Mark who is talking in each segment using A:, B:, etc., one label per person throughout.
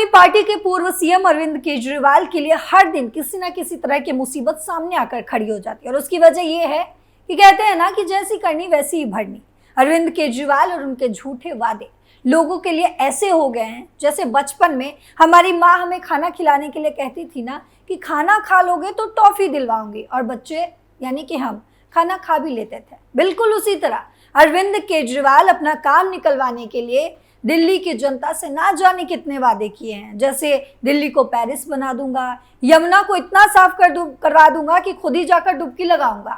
A: आदमी पार्टी के पूर्व सीएम अरविंद केजरीवाल के लिए हर दिन किसी न किसी तरह की मुसीबत सामने आकर खड़ी हो जाती है और उसकी वजह यह है कि कहते हैं ना कि जैसी करनी वैसी ही भरनी। अरविंद केजरीवाल और उनके झूठे वादे लोगों के लिए ऐसे हो गए हैं जैसे बचपन में हमारी माँ हमें खाना खिलाने के लिए कहती थी ना कि खाना खा लोगे तो टॉफी दिलवाऊंगी, और बच्चे यानी कि हम खाना खा भी लेते थे। बिल्कुल उसी तरह अरविंद केजरीवाल अपना काम निकलवाने के लिए दिल्ली की जनता से ना जाने कितने वादे किए हैं, जैसे दिल्ली को पेरिस बना दूंगा, यमुना को इतना साफ करवा दूंगा कि खुद ही जाकर डुबकी लगाऊंगा,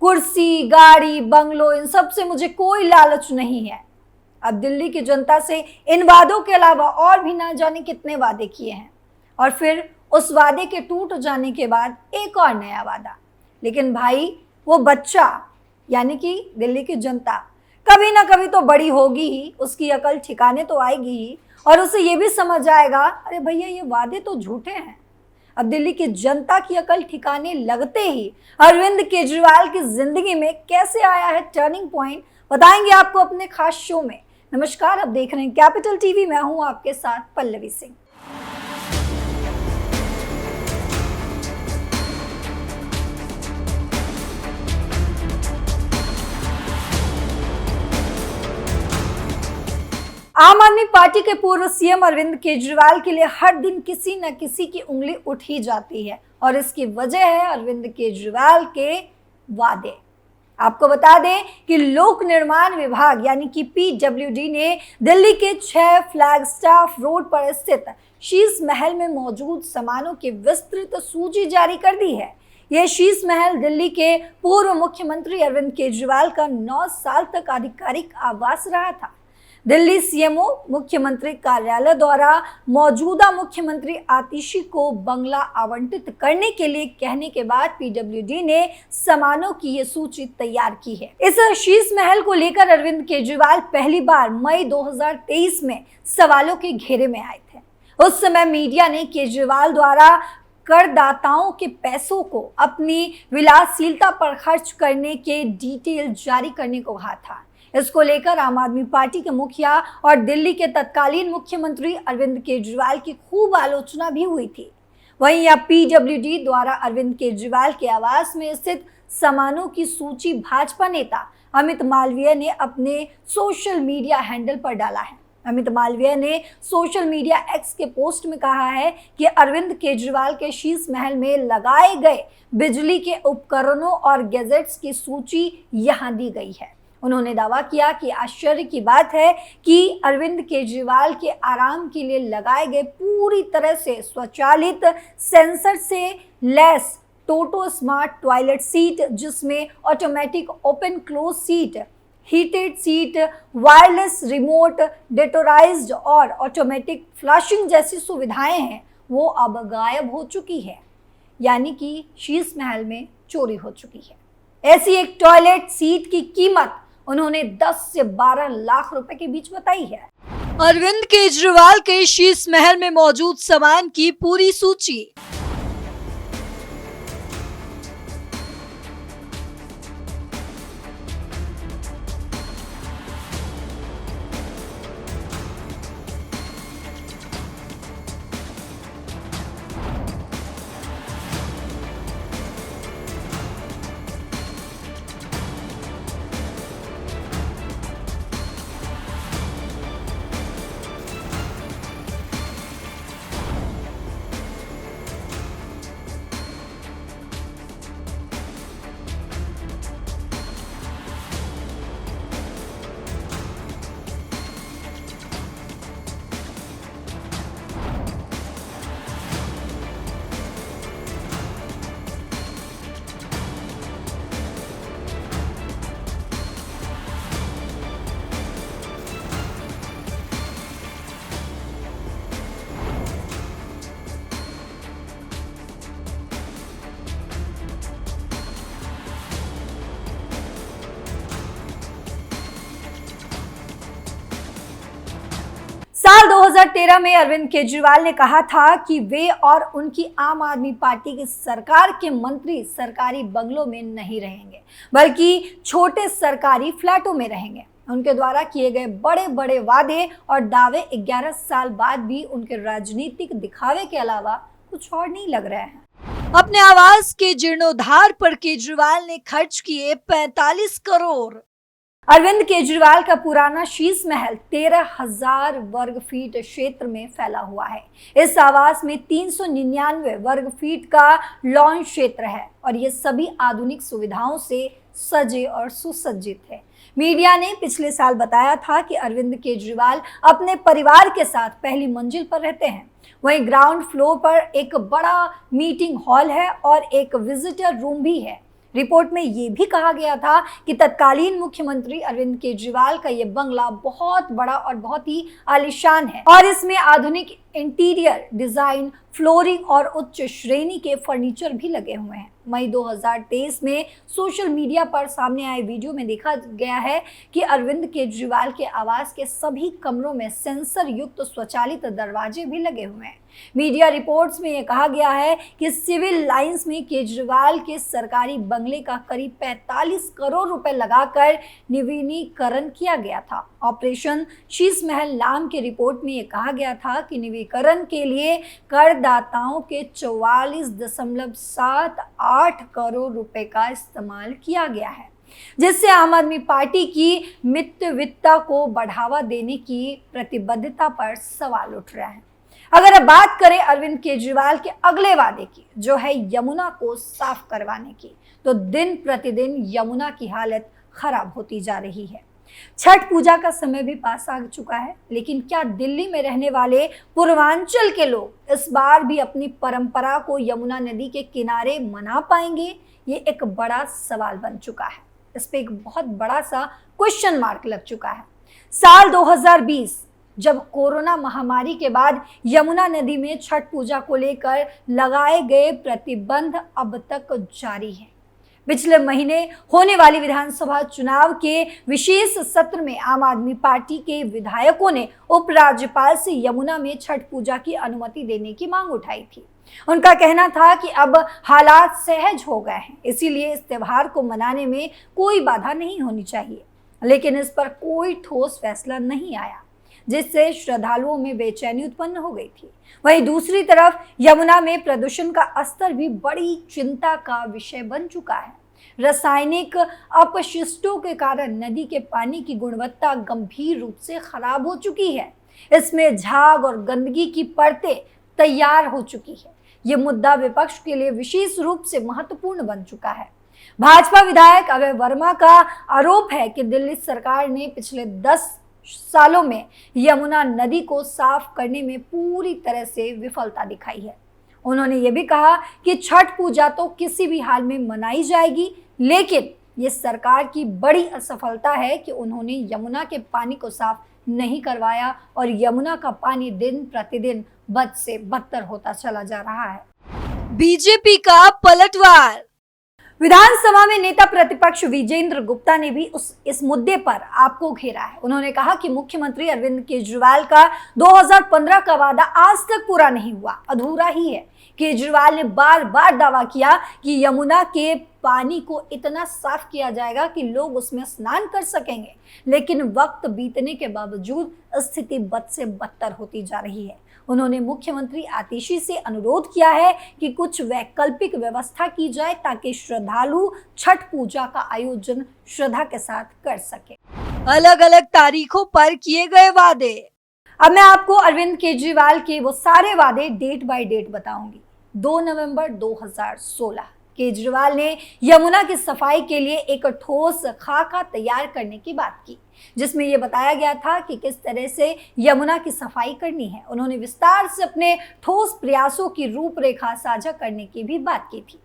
A: कुर्सी गाड़ी बंगलो इन सब से मुझे कोई लालच नहीं है। अब दिल्ली की जनता से इन वादों के अलावा और भी ना जाने कितने वादे किए हैं, और फिर उस वादे के टूट जाने के बाद एक और नया वादा। लेकिन भाई वो बच्चा यानी कि दिल्ली की जनता कभी ना कभी तो बड़ी होगी ही, उसकी अकल ठिकाने तो आएगी ही, और उसे ये भी समझ आएगा अरे भैया ये वादे तो झूठे हैं। अब दिल्ली की जनता की अकल ठिकाने लगते ही अरविंद केजरीवाल की जिंदगी में कैसे आया है टर्निंग पॉइंट, बताएंगे आपको अपने खास शो में। नमस्कार, आप देख रहे हैं कैपिटल टीवी, मैं हूं आपके साथ पल्लवी सिंह। आम आदमी पार्टी के पूर्व सीएम अरविंद केजरीवाल के लिए हर दिन किसी न किसी की उंगली उठ ही जाती है, और इसकी वजह है अरविंद केजरीवाल के वादे। आपको बता दें कि लोक निर्माण विभाग यानी कि पीडब्ल्यूडी ने दिल्ली के 6 फ्लैगस्टाफ रोड पर स्थित शीश महल में मौजूद सामानों की विस्तृत सूची जारी कर दी है। यह शीश महल दिल्ली के पूर्व मुख्यमंत्री अरविंद केजरीवाल का 9 साल तक आधिकारिक आवास रहा था। दिल्ली सीएमओ मुख्यमंत्री कार्यालय द्वारा मौजूदा मुख्यमंत्री आतिशी को बंगला आवंटित करने के लिए कहने के बाद पीडब्ल्यूडी ने सामानों की ये सूची तैयार की है। इस शीश महल को लेकर अरविंद केजरीवाल पहली बार मई 2023 में सवालों के घेरे में आए थे। उस समय मीडिया ने केजरीवाल द्वारा करदाताओं के पैसों को अपनी विलासशीलता पर खर्च करने के डिटेल जारी करने को कहा था। इसको लेकर आम आदमी पार्टी के मुखिया और दिल्ली के तत्कालीन मुख्यमंत्री अरविंद केजरीवाल की खूब आलोचना भी हुई थी। वहीं यह पीडब्ल्यूडी द्वारा अरविंद केजरीवाल के आवास में स्थित सामानों की सूची भाजपा नेता अमित मालवीय ने अपने सोशल मीडिया हैंडल पर डाला है। अमित मालवीय ने सोशल मीडिया एक्स के पोस्ट में कहा है कि अरविंद केजरीवाल के शीश महल में लगाए गए बिजली के उपकरणों और गैजेट्स की सूची यहाँ दी गई है। उन्होंने दावा किया कि आश्चर्य की बात है कि अरविंद केजरीवाल के आराम के लिए लगाए गए पूरी तरह से स्वचालित सेंसर से लैस टोटो स्मार्ट टॉयलेट सीट, जिसमें automatic open close seat, heated seat, wireless remote, deodorized और ऑटोमेटिक फ्लशिंग जैसी सुविधाएं हैं, वो अब गायब हो चुकी है, यानी कि शीश महल में चोरी हो चुकी है। ऐसी एक टॉयलेट सीट की कीमत उन्होंने 10 से 12 लाख रुपए के बीच बताई है। अरविंद केजरीवाल के शीश महल में मौजूद सामान की पूरी सूची। साल 2013 में अरविंद केजरीवाल ने कहा था कि वे और उनकी आम आदमी पार्टी की सरकार के मंत्री सरकारी बंगलों में नहीं रहेंगे, बल्कि छोटे सरकारी फ्लैटों में रहेंगे। उनके द्वारा किए गए बड़े बड़े वादे और दावे 11 साल बाद भी उनके राजनीतिक दिखावे के अलावा कुछ और नहीं लग रहे हैं। अपने आवास के जीर्णोद्धार पर केजरीवाल ने खर्च किए 45 करोड़। अरविंद केजरीवाल का पुराना शीश महल 13,000 वर्ग फीट क्षेत्र में फैला हुआ है। इस आवास में 399 वर्ग फीट का लॉन क्षेत्र है और ये सभी आधुनिक सुविधाओं से सजे और सुसज्जित है। मीडिया ने पिछले साल बताया था कि अरविंद केजरीवाल अपने परिवार के साथ पहली मंजिल पर रहते हैं। वहीं ग्राउंड फ्लोर पर एक बड़ा मीटिंग हॉल है और एक विजिटर रूम भी है। रिपोर्ट में ये भी कहा गया था कि तत्कालीन मुख्यमंत्री अरविंद केजरीवाल का ये बंगला बहुत बड़ा और बहुत ही आलीशान है और इसमें आधुनिक इंटीरियर डिजाइन, फ्लोरिंग और उच्च श्रेणी के फर्नीचर भी लगे हुए हैं। मई 2023 में सोशल मीडिया पर सामने आए वीडियो में देखा गया है कि अरविंद केजरीवाल के आवास के सभी कमरों में सेंसर युक्त स्वचालित दरवाजे भी लगे हुए हैं। मीडिया रिपोर्ट्स में यह कहा गया है कि सिविल लाइंस में केजरीवाल के सरकारी बंगले का करीब 45 करोड़ रुपए लगाकर नवीनीकरण किया गया था। ऑपरेशन शीश महल नाम के रिपोर्ट में यह कहा गया था कि नवीनीकरण के लिए करदाताओं के 44.78 करोड़ रुपए का इस्तेमाल किया गया है, जिससे आम आदमी पार्टी की मितव्ययिता को बढ़ावा देने की प्रतिबद्धता पर सवाल उठ रहे हैं। अगर अब बात करें अरविंद केजरीवाल के अगले वादे की, जो है यमुना को साफ करवाने की, तो दिन प्रतिदिन यमुना की हालत खराब होती जा रही है। छठ पूजा का समय भी पास आ चुका है, लेकिन क्या दिल्ली में रहने वाले पूर्वांचल के लोग इस बार भी अपनी परंपरा को यमुना नदी के किनारे मना पाएंगे? ये एक बड़ा सवाल बन चुका है। इस पे एक बहुत बड़ा सा क्वेश्चन मार्क लग चुका है। साल 2020 जब कोरोना महामारी के बाद यमुना नदी में छठ पूजा को लेकर लगाए गए प्रतिबंध अब तक जारी हैं। पिछले महीने होने वाली विधानसभा चुनाव के विशेष सत्र में आम आदमी पार्टी के विधायकों ने उपराज्यपाल से यमुना में छठ पूजा की अनुमति देने की मांग उठाई थी। उनका कहना था कि अब हालात सहज हो गए हैं, इसीलिए इस त्योहार को मनाने में कोई बाधा नहीं होनी चाहिए। लेकिन इस पर कोई ठोस फैसला नहीं आया, जिससे श्रद्धालुओं में बेचैनी उत्पन्न हो गई थी। वहीं दूसरी तरफ यमुना में प्रदूषण का स्तर भी बड़ी चिंता का विषय बन चुका है। रासायनिक अपशिष्टों के कारण नदी के पानी की गुणवत्ता गंभीर रूप से खराब हो चुकी है। इसमें झाग और गंदगी की परतें तैयार हो चुकी है। ये मुद्दा विपक्ष के लिए विशेष रूप से महत्वपूर्ण बन चुका है। भाजपा विधायक अभय वर्मा का आरोप है कि दिल्ली सरकार ने पिछले 10 सालों में यमुना नदी को साफ करने में पूरी तरह से विफलता दिखाई है। उन्होंने ये भी कहा कि छठ पूजा तो किसी भी हाल में मनाई जाएगी, लेकिन ये सरकार की बड़ी असफलता है कि उन्होंने यमुना के पानी को साफ नहीं करवाया और यमुना का पानी दिन प्रतिदिन बद से बदतर होता चला जा रहा है। बीजेपी का पलटवार। विधानसभा में नेता प्रतिपक्ष विजेंद्र गुप्ता ने भी इस मुद्दे पर आपको घेरा है। उन्होंने कहा कि मुख्यमंत्री अरविंद केजरीवाल का 2015 का वादा आज तक पूरा नहीं हुआ, अधूरा ही है। केजरीवाल ने बार बार दावा किया कि यमुना के पानी को इतना साफ किया जाएगा कि लोग उसमें स्नान कर सकेंगे, लेकिन वक्त बीतने के बावजूद स्थिति बद से बदतर होती जा रही है। उन्होंने मुख्यमंत्री आतिशी से अनुरोध किया है कि कुछ वैकल्पिक व्यवस्था की जाए ताकि श्रद्धालु छठ पूजा का आयोजन श्रद्धा के साथ कर सके। अलग अलग तारीखों पर किए गए वादे। अब मैं आपको अरविंद केजरीवाल के वो सारे वादे डेट बाय डेट बताऊंगी। 2 नवंबर 2016 केजरीवाल ने यमुना की सफाई के लिए एक ठोस खाका तैयार करने की बात की, जिसमें यह बताया गया था कि किस तरह से यमुना की सफाई करनी है। उन्होंने विस्तार से अपने ठोस प्रयासों की रूपरेखा साझा करने की भी बात की थी।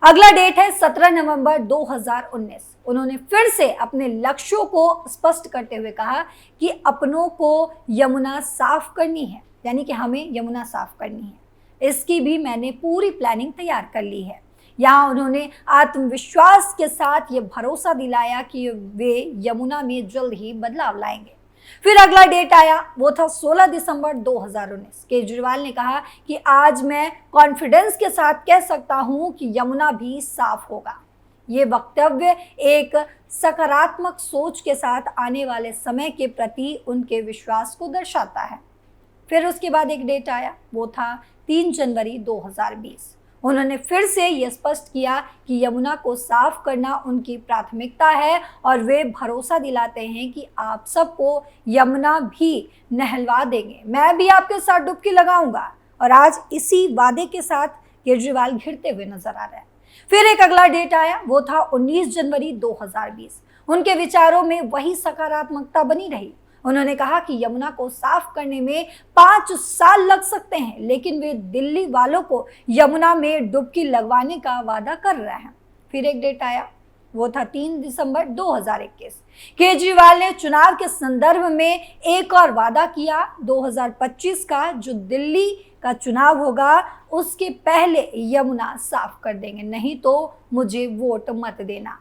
A: अगला डेट है 17 नवंबर 2019। उन्होंने फिर से अपने लक्ष्यों को स्पष्ट करते हुए कहा कि अपनों को यमुना साफ करनी है, यानी कि हमें यमुना साफ करनी है। इसकी भी मैंने पूरी प्लानिंग तैयार कर ली है। यहाँ उन्होंने आत्मविश्वास के साथ ये भरोसा दिलाया कि वे यमुना में जल्द ही बदलाव लाएंगे। फिर अगला डेट आया, वो था 16 दिसंबर 2019। केजरीवाल ने कहा कि आज मैं कॉन्फिडेंस के साथ कह सकता हूँ कि यमुना भी साफ होगा। ये वक्तव्य एक सकारात्मक सोच के साथ आने वाले समय के प्रति उनके विश्वास को दर्शाता है। फिर उसके बाद एक डेट आया, वो था 3 जनवरी 2020। उन्होंने फिर से ये स्पष्ट किया कि यमुना को साफ करना उनकी प्राथमिकता है और वे भरोसा दिलाते हैं कि आप सबको यमुना भी नहलवा देंगे, मैं भी आपके साथ डुबकी लगाऊंगा। और आज इसी वादे के साथ केजरीवाल घिरते हुए नजर आ रहे हैं। फिर एक अगला डेट आया, वो था 19 जनवरी 2020। उनके विचारों में वही सकारात्मकता बनी रही। उन्होंने कहा कि यमुना को साफ करने में 5 साल लग सकते हैं, लेकिन वे दिल्ली वालों को यमुना में डुबकी लगवाने का वादा कर रहे हैं। फिर एक डेट आया, वो था 3 दिसंबर 2021। केजरीवाल ने चुनाव के संदर्भ में एक और वादा किया, 2025 का जो दिल्ली का चुनाव होगा उसके पहले यमुना साफ कर देंगे, नहीं तो मुझे वोट मत देना।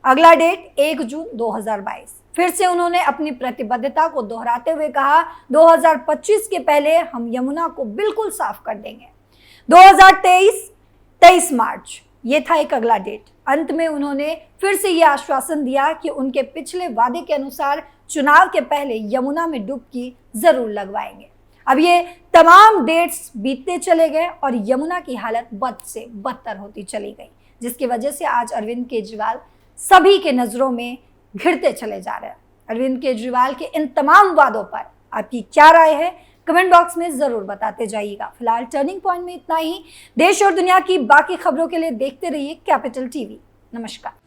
A: अगला डेट 1 जून 2022। फिर से उन्होंने अपनी प्रतिबद्धता को दोहराते हुए कहा, 2025 के पहले हम यमुना को बिल्कुल साफ कर देंगे। 2023 23 मार्च, ये था एक अगला डेट। अंत में उन्होंने फिर से ये आश्वासन दिया कि उनके पिछले वादे के अनुसार चुनाव के पहले यमुना में डुबकी जरूर लगवाएंगे। अब ये तमाम डेट्स बीतते चले गए और यमुना की हालत बद से बदतर होती चली गई, जिसकी वजह से आज अरविंद केजरीवाल सभी के नजरों में घिरते चले जा रहे हैं। अरविंद केजरीवाल के इन तमाम वादों पर आपकी क्या राय है, कमेंट बॉक्स में जरूर बताते जाइएगा। फिलहाल टर्निंग पॉइंट में इतना ही। देश और दुनिया की बाकी खबरों के लिए देखते रहिए कैपिटल टीवी। नमस्कार।